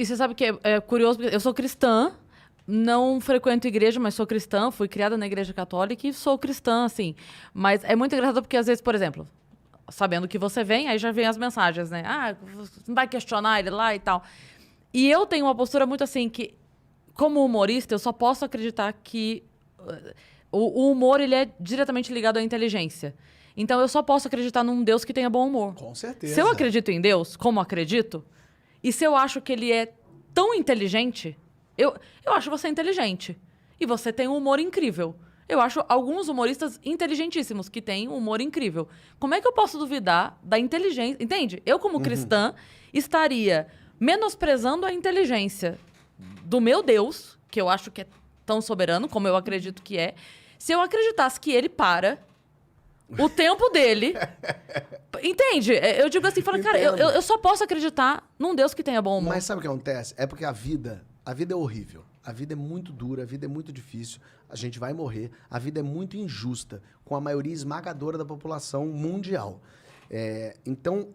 E você sabe que é curioso, porque eu sou cristã, não frequento igreja, mas sou cristã, fui criada na igreja católica e sou cristã, assim. Mas é muito engraçado porque, às vezes, por exemplo, sabendo que você vem, aí já vem as mensagens, né? Ah, você não vai questionar ele lá e tal. E eu tenho uma postura muito assim que, como humorista, eu só posso acreditar que o humor, ele é diretamente ligado à inteligência. Então, eu só posso acreditar num Deus que tenha bom humor. Com certeza. Se eu acredito em Deus, como acredito, e se eu acho que ele é tão inteligente, eu acho você inteligente. E você tem um humor incrível. Eu acho alguns humoristas inteligentíssimos que têm um humor incrível. Como é que eu posso duvidar da inteligência? Entende? Eu, como cristã, estaria menosprezando a inteligência do meu Deus, que eu acho que é tão soberano, como eu acredito que é, se eu acreditasse que ele para o tempo dele. Entende? Eu digo assim, falo, cara, eu só posso acreditar num Deus que tenha bom humor. Mas sabe o que acontece? É porque a vida é horrível. A vida é muito dura, a vida é muito difícil. A gente vai morrer. A vida é muito injusta, com a maioria esmagadora da população mundial. Então,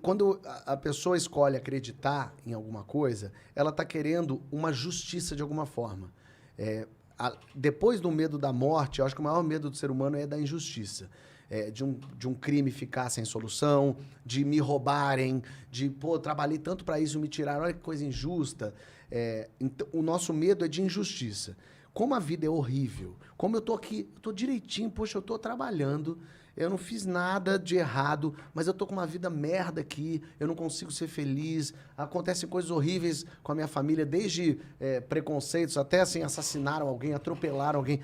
quando a pessoa escolhe acreditar em alguma coisa, ela está querendo uma justiça de alguma forma. Depois do medo da morte, eu acho que o maior medo do ser humano é da injustiça. De um crime ficar sem solução, de me roubarem, pô, trabalhei tanto para isso, me tiraram, olha que coisa injusta. Então, o nosso medo é de injustiça. Como a vida é horrível, como eu tô aqui, eu tô direitinho, poxa, eu tô trabalhando, eu não fiz nada de errado, mas eu tô com uma vida merda aqui, eu não consigo ser feliz, acontecem coisas horríveis com a minha família, desde preconceitos, até assim, assassinaram alguém, atropelaram alguém.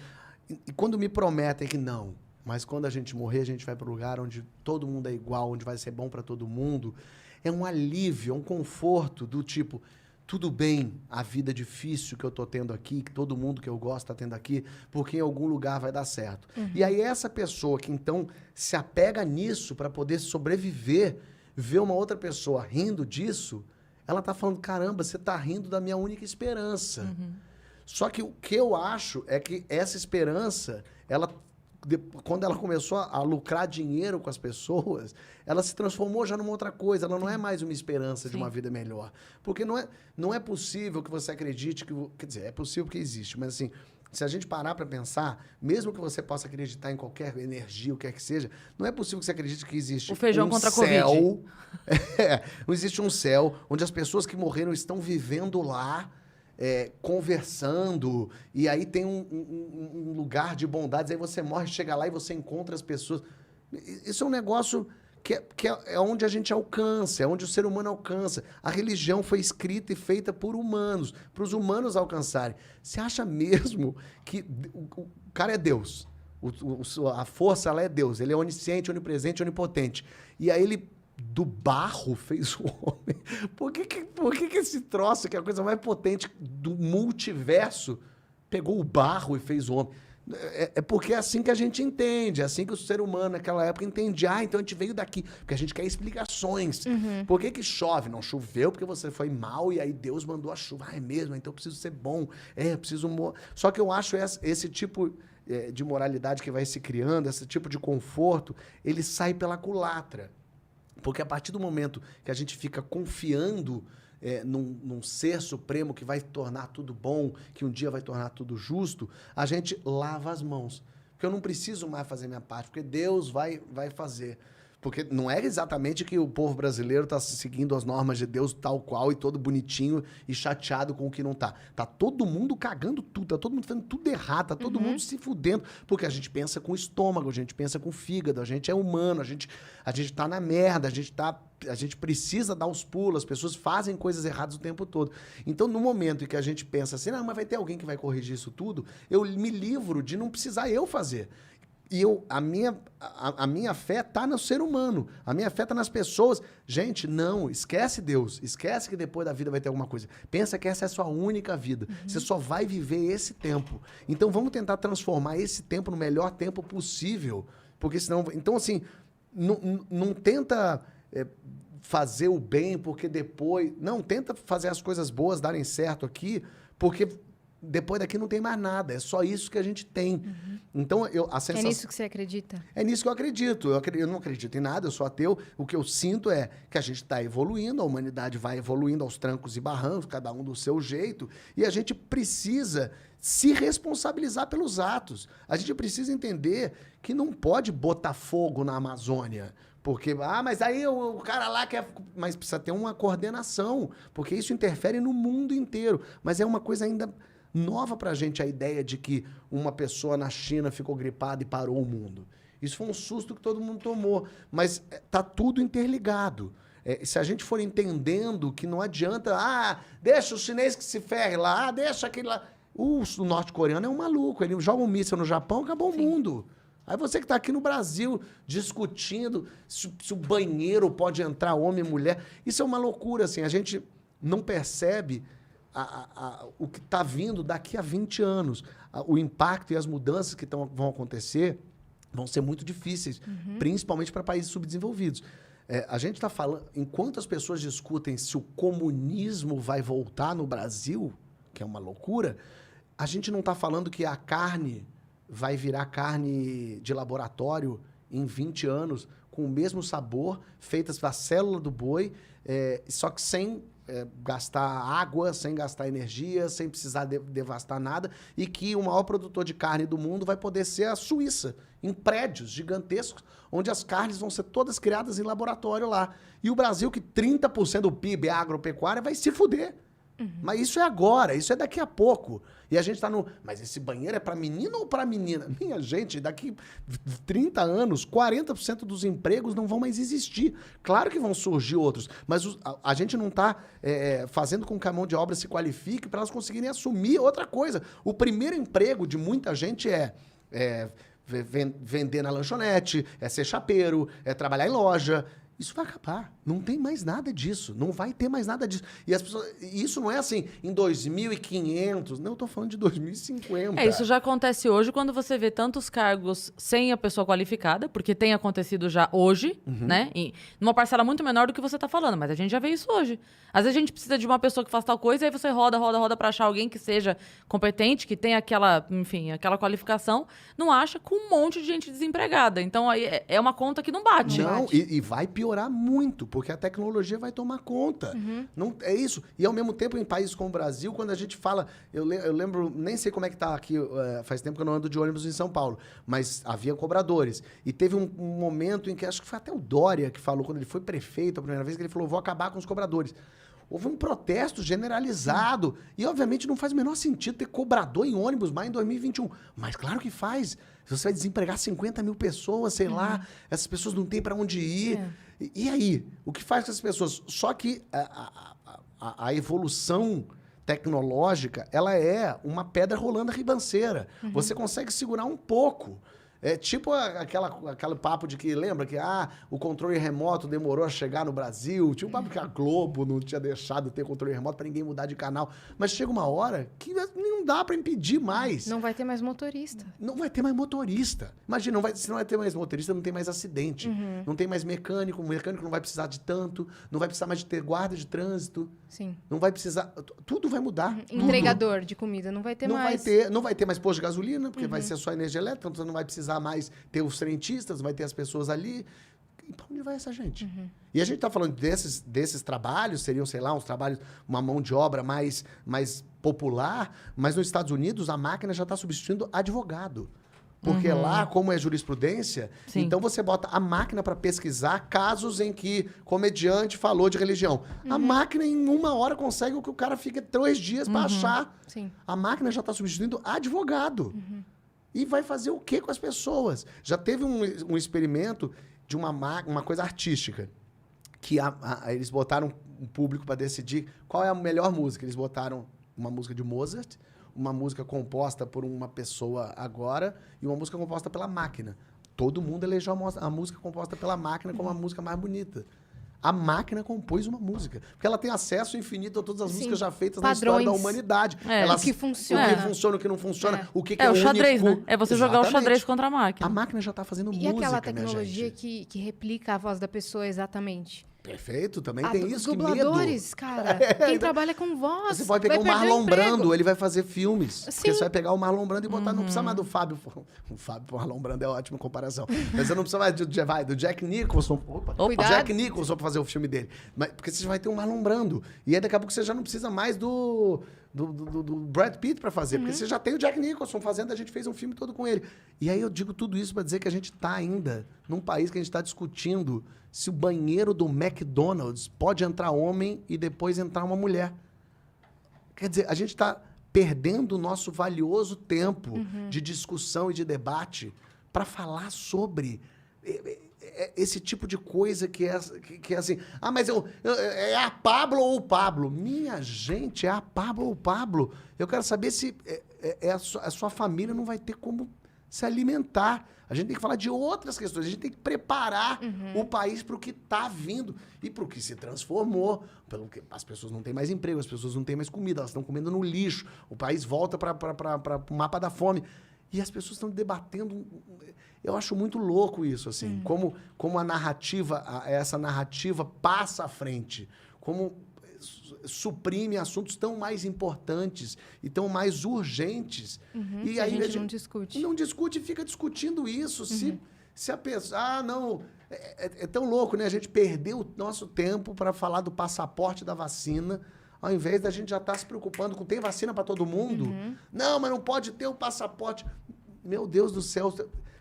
E quando me prometem que não, mas quando a gente morrer, a gente vai para o lugar onde todo mundo é igual, onde vai ser bom para todo mundo, é um alívio, é um conforto do tipo, tudo bem, a vida difícil que eu tô tendo aqui, que todo mundo que eu gosto tá tendo aqui, porque em algum lugar vai dar certo. E aí essa pessoa que então se apega nisso para poder sobreviver, ver uma outra pessoa rindo disso, ela tá falando, caramba, você tá rindo da minha única esperança. Só que o que eu acho é que essa esperança, quando ela começou a lucrar dinheiro com as pessoas, ela se transformou já numa outra coisa. Ela não é mais uma esperança de uma vida melhor. Porque não é possível que você acredite que... Quer dizer, é possível que existe, mas assim, se a gente parar para pensar, mesmo que você possa acreditar em qualquer energia, o que quer que seja, não é possível que você acredite que existe o feijão contra a céu, Covid. Não existe um céu onde as pessoas que morreram estão vivendo lá, conversando, e aí tem um lugar de bondades, aí você morre, chega lá e você encontra as pessoas. Isso é um negócio que é onde a gente alcança, é onde o ser humano alcança. A religião foi escrita e feita por humanos, para os humanos alcançarem. Você acha mesmo que o cara é Deus? A força, ela é Deus. Ele é onisciente, onipresente, onipotente. E aí ele do barro fez o homem. Por que esse troço, que é a coisa mais potente do multiverso, pegou o barro e fez o homem? Porque é assim que a gente entende, é assim que o ser humano naquela época entendia. Então a gente veio daqui, porque a gente quer explicações. Por que chove? Não choveu porque você foi mal e aí Deus mandou a chuva. É mesmo, então eu preciso ser bom. Eu preciso... Só que eu acho esse tipo de moralidade que vai se criando, esse tipo de conforto, ele sai pela culatra. Porque a partir do momento que a gente fica confiando num ser supremo que vai tornar tudo bom, que um dia vai tornar tudo justo, a gente lava as mãos. Porque eu não preciso mais fazer minha parte, porque Deus vai fazer. Porque não é exatamente que o povo brasileiro está seguindo as normas de Deus tal qual e todo bonitinho e chateado com o que não tá. Tá todo mundo cagando tudo, tá todo mundo fazendo tudo errado, tá todo mundo se fudendo. Porque a gente pensa com o estômago, a gente pensa com o fígado, a gente é humano, a gente tá na merda, a gente precisa dar os pulos, as pessoas fazem coisas erradas o tempo todo. Então, no momento em que a gente pensa assim, não, mas vai ter alguém que vai corrigir isso tudo, eu me livro de não precisar eu fazer. E a minha fé está no ser humano. A minha fé está nas pessoas. Gente, não, esquece Deus. Esquece que depois da vida vai ter alguma coisa. Pensa que essa é a sua única vida. Você só vai viver esse tempo. Então, vamos tentar transformar esse tempo no melhor tempo possível. Porque senão... Então, assim, não tenta fazer o bem porque depois... Não, tenta fazer as coisas boas darem certo aqui, porque depois daqui não tem mais nada. É só isso que a gente tem. Então, a sensação... É nisso que você acredita? É nisso que eu acredito. Eu não acredito em nada, eu sou ateu. O que eu sinto é que a gente está evoluindo, a humanidade vai evoluindo aos trancos e barrancos, cada um do seu jeito, e a gente precisa se responsabilizar pelos atos. A gente precisa entender que não pode botar fogo na Amazônia. Porque, mas aí o cara lá quer... Mas precisa ter uma coordenação, porque isso interfere no mundo inteiro. Mas é uma coisa ainda nova pra gente, a ideia de que uma pessoa na China ficou gripada e parou o mundo. Isso foi um susto que todo mundo tomou. Mas tá tudo interligado. Se a gente for entendendo que não adianta... deixa o chinês que se ferre lá, deixa aquele lá... O norte-coreano é um maluco. Ele joga um míssil no Japão, acabou o mundo. Aí você que está aqui no Brasil discutindo se o banheiro pode entrar homem e mulher. Isso é uma loucura, assim. A gente não percebe o que está vindo daqui a 20 anos. O impacto e as mudanças que vão acontecer vão ser muito difíceis, principalmente para países subdesenvolvidos. A gente está falando... Enquanto as pessoas discutem se o comunismo vai voltar no Brasil, que é uma loucura, a gente não está falando que a carne vai virar carne de laboratório em 20 anos, com o mesmo sabor, feitas da célula do boi, só que sem gastar água, sem gastar energia, sem precisar devastar nada, e que o maior produtor de carne do mundo vai poder ser a Suíça, em prédios gigantescos, onde as carnes vão ser todas criadas em laboratório lá. E o Brasil, que 30% do PIB é agropecuária, vai se fuder. Mas isso é agora, isso é daqui a pouco. E a gente tá no... Mas esse banheiro é para menino ou para menina? Minha gente, daqui 30 anos, 40% dos empregos não vão mais existir. Claro que vão surgir outros, mas a gente não tá fazendo com que a mão de obra se qualifique para elas conseguirem assumir outra coisa. O primeiro emprego de muita gente vender na lanchonete, ser chapeiro, trabalhar em loja. Isso vai acabar. Não tem mais nada disso. Não vai ter mais nada disso. E as pessoas... Isso não é assim, em 2500. Não, eu tô falando de 2050. Isso já acontece hoje quando você vê tantos cargos sem a pessoa qualificada, porque tem acontecido já hoje, né? Numa parcela muito menor do que você tá falando, mas a gente já vê isso hoje. Às vezes a gente precisa de uma pessoa que faça tal coisa, e aí você roda pra achar alguém que seja competente, que tenha aquela, enfim, aquela qualificação, não acha, com um monte de gente desempregada. Então aí é uma conta que não bate. Não, e vai piorar muito, porque a tecnologia vai tomar conta. Não, é isso. E ao mesmo tempo, em países como o Brasil, quando a gente fala... Eu lembro, nem sei como é que tá aqui, faz tempo que eu não ando de ônibus em São Paulo, mas havia cobradores. E teve um momento em que, acho que foi até o Dória que falou, quando ele foi prefeito a primeira vez, que ele falou, vou acabar com os cobradores. Houve um protesto generalizado. E, obviamente, não faz o menor sentido ter cobrador em ônibus mais em 2021. Mas claro que faz. Você vai desempregar 50 mil pessoas, sei lá, essas pessoas não têm para onde ir. E aí? O que faz com essas pessoas? Só que a evolução tecnológica, ela é uma pedra rolando a ribanceira. Você consegue segurar um pouco. É tipo aquele papo de que, lembra que o controle remoto demorou a chegar no Brasil, tinha um papo que a Globo não tinha deixado ter controle remoto para ninguém mudar de canal, mas chega uma hora que não dá para impedir mais. Não vai ter mais motorista. Não vai ter mais motorista. Imagina, se não vai ter mais motorista, não tem mais acidente, não tem mais mecânico, o mecânico não vai precisar de tanto, não vai precisar mais de ter guarda de trânsito. Sim. Não vai precisar, tudo vai mudar. Entregador de comida, não vai ter mais. Não vai ter mais posto de gasolina, porque vai ser só energia elétrica, então você não vai precisar mais ter os frentistas, vai ter as pessoas ali. E para onde vai essa gente? E a gente está falando desses trabalhos, seriam, sei lá, uns trabalhos, uma mão de obra mais popular, mas nos Estados Unidos a máquina já está substituindo advogado. Porque lá, como é jurisprudência, então você bota a máquina para pesquisar casos em que comediante falou de religião. A máquina, em 1 hora, consegue o que o cara fica 3 dias para achar. Sim. A máquina já está substituindo advogado. E vai fazer o que com as pessoas? Já teve um experimento de uma coisa artística, que eles botaram um público para decidir qual é a melhor música. Eles botaram uma música de Mozart, uma música composta por uma pessoa agora e uma música composta pela máquina. Todo mundo elegeu a música composta pela máquina como a música mais bonita. A máquina compôs uma música. Porque ela tem acesso infinito a todas as músicas já feitas na história da humanidade. O que funciona. O que funciona, o que não funciona, o que é o único. xadrez, né? É você jogar o xadrez contra a máquina. A máquina já está fazendo música, E aquela tecnologia que replica a voz da pessoa exatamente? Perfeito, também Ah, tem os isso, que medo. dubladores, cara. Quem trabalha com voz. Você pode pegar vai o perder Marlon emprego. Brando, ele vai fazer filmes. Porque Sim. você vai pegar o Marlon Brando e botar, não precisa mais do Fábio. O Fábio, o Marlon Brando é ótima comparação. Mas você não precisa mais do Jack Nicholson. Opa, Cuidado. Jack Nicholson pra fazer o filme dele. Mas, porque você vai ter um Marlon Brando. E aí daqui a pouco você já não precisa mais do Brad Pitt pra fazer. Porque você já tem o Jack Nicholson fazendo, a gente fez um filme todo com ele. E aí eu digo tudo isso pra dizer que a gente tá ainda num país que a gente tá discutindo se o banheiro do McDonald's pode entrar homem e depois entrar uma mulher. Quer dizer, a gente está perdendo o nosso valioso tempo de discussão e de debate para falar sobre esse tipo de coisa que é assim... Ah, mas é a Pablo ou o Pablo? Minha gente, é a Pablo ou o Pablo? Eu quero saber se a sua família não vai ter como se alimentar. A gente tem que falar de outras questões. A gente tem que preparar o país para o que está vindo e para o que se transformou. Pelo que as pessoas não têm mais emprego, as pessoas não têm mais comida, elas estão comendo no lixo. O país volta para o mapa da fome. E as pessoas estão debatendo. Eu acho muito louco isso, assim. Como a narrativa, essa narrativa passa à frente. Como suprime assuntos tão mais importantes e tão mais urgentes. E aí a gente não discute. Não discute e fica discutindo isso. Se a pessoa... Ah, não... É tão louco, né? A gente perdeu o nosso tempo para falar do passaporte da vacina, ao invés da gente já estar se preocupando com tem vacina para todo mundo? Não, mas não pode ter o passaporte. Meu Deus do céu.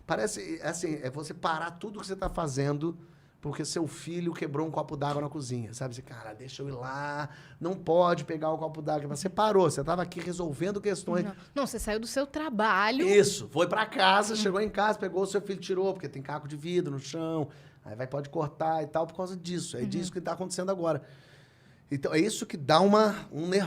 Parece, assim, é você parar tudo que você está fazendo porque seu filho quebrou um copo d'água na cozinha, sabe? Você, cara, deixa eu ir lá, não pode pegar o copo d'água. Você parou, você estava aqui resolvendo questões. Não, você saiu do seu trabalho. Isso, foi para casa, chegou em casa, pegou o seu filho, tirou, porque tem caco de vidro no chão, aí pode cortar e tal, por causa disso. É disso que está acontecendo agora. Então, é isso que dá um nervoso.